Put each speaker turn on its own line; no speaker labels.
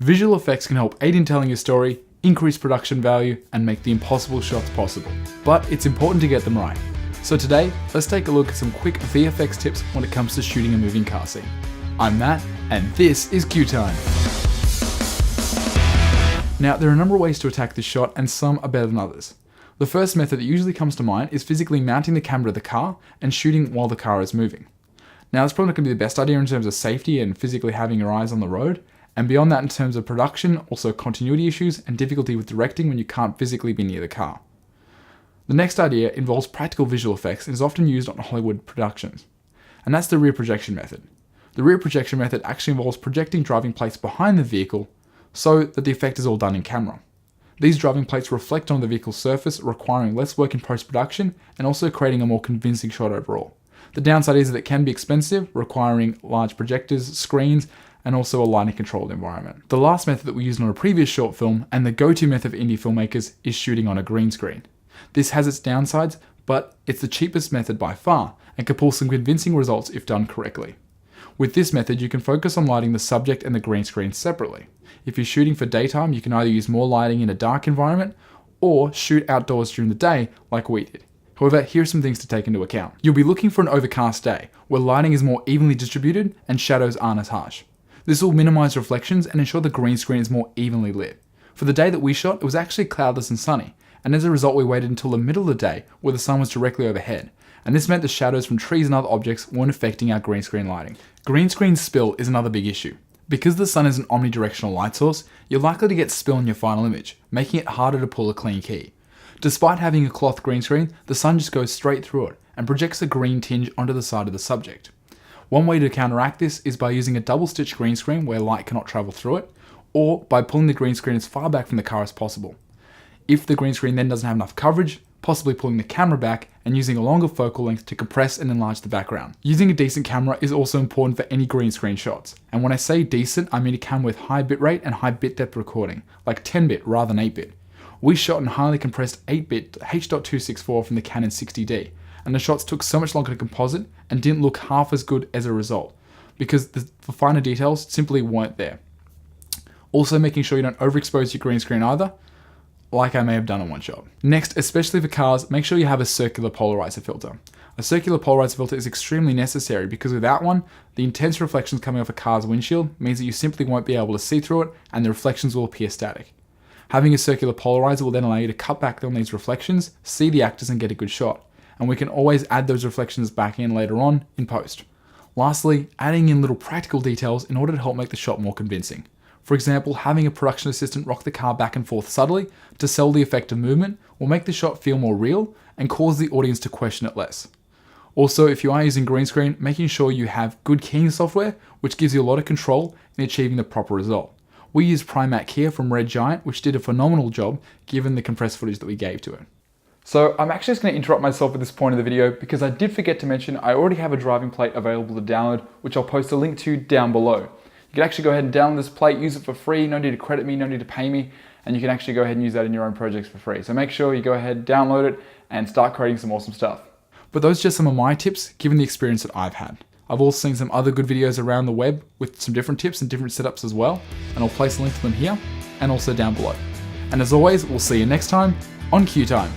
Visual effects can help aid in telling your story, increase production value, and make the impossible shots possible. But it's important to get them right. So today, let's take a look at some quick VFX tips when it comes to shooting a moving car scene. I'm Matt, and this is Q Time. Now, there are a number of ways to attack this shot, and some are better than others. The first method that usually comes to mind is physically mounting the camera to the car and shooting while the car is moving. Now, that's probably not going to be the best idea in terms of safety and physically having your eyes on the road, and beyond that in terms of production, also continuity issues and difficulty with directing when you can't physically be near the car. The next idea involves practical visual effects and is often used on Hollywood productions, and that's the rear projection method. The rear projection method actually involves projecting driving plates behind the vehicle so that the effect is all done in camera. These driving plates reflect on the vehicle's surface, requiring less work in post-production and also creating a more convincing shot overall. The downside is that it can be expensive, requiring large projectors, screens, and also a lighting controlled environment. The last method that we used on a previous short film, and the go-to method for indie filmmakers, is shooting on a green screen. This has its downsides, but it's the cheapest method by far, and can pull some convincing results if done correctly. With this method, you can focus on lighting the subject and the green screen separately. If you're shooting for daytime, you can either use more lighting in a dark environment, or shoot outdoors during the day like we did. However, here are some things to take into account. You'll be looking for an overcast day, where lighting is more evenly distributed and shadows aren't as harsh. This will minimize reflections and ensure the green screen is more evenly lit. For the day that we shot, it was actually cloudless and sunny, and as a result we waited until the middle of the day where the sun was directly overhead, and this meant the shadows from trees and other objects weren't affecting our green screen lighting. Green screen spill is another big issue. Because the sun is an omnidirectional light source, you're likely to get spill in your final image, making it harder to pull a clean key. Despite having a cloth green screen, the sun just goes straight through it and projects a green tinge onto the side of the subject. One way to counteract this is by using a double stitch green screen where light cannot travel through it, or by pulling the green screen as far back from the car as possible. If the green screen then doesn't have enough coverage, possibly pulling the camera back and using a longer focal length to compress and enlarge the background. Using a decent camera is also important for any green screen shots. And when I say decent, I mean a camera with high bitrate and high bit depth recording, like 10-bit rather than 8-bit. We shot in highly compressed 8-bit H.264 from the Canon 60D, and the shots took so much longer to composite and didn't look half as good as a result, because the finer details simply weren't there. Also, making sure you don't overexpose your green screen either, like I may have done in one shot. Next, especially for cars, make sure you have a circular polarizer filter. A circular polarizer filter is extremely necessary because without one, the intense reflections coming off a car's windshield means that you simply won't be able to see through it and the reflections will appear static. Having a circular polarizer will then allow you to cut back on these reflections, see the actors and get a good shot. And we can always add those reflections back in later on in post. Lastly, adding in little practical details in order to help make the shot more convincing. For example, having a production assistant rock the car back and forth subtly to sell the effect of movement will make the shot feel more real and cause the audience to question it less. Also, if you are using green screen, making sure you have good keying software, which gives you a lot of control in achieving the proper result. We use Primac here from Red Giant, which did a phenomenal job given the compressed footage that we gave to it. So I'm actually just going to interrupt myself at this point of the video because I did forget to mention I already have a driving plate available to download, which I'll post a link to down below. You can actually go ahead and download this plate, use it for free, no need to credit me, no need to pay me, and you can actually go ahead and use that in your own projects for free. So make sure you go ahead, download it, and start creating some awesome stuff. But those are just some of my tips, given the experience that I've had. I've also seen some other good videos around the web with some different tips and different setups as well, and I'll place a link to them here, and also down below. And as always, we'll see you next time on Q Time.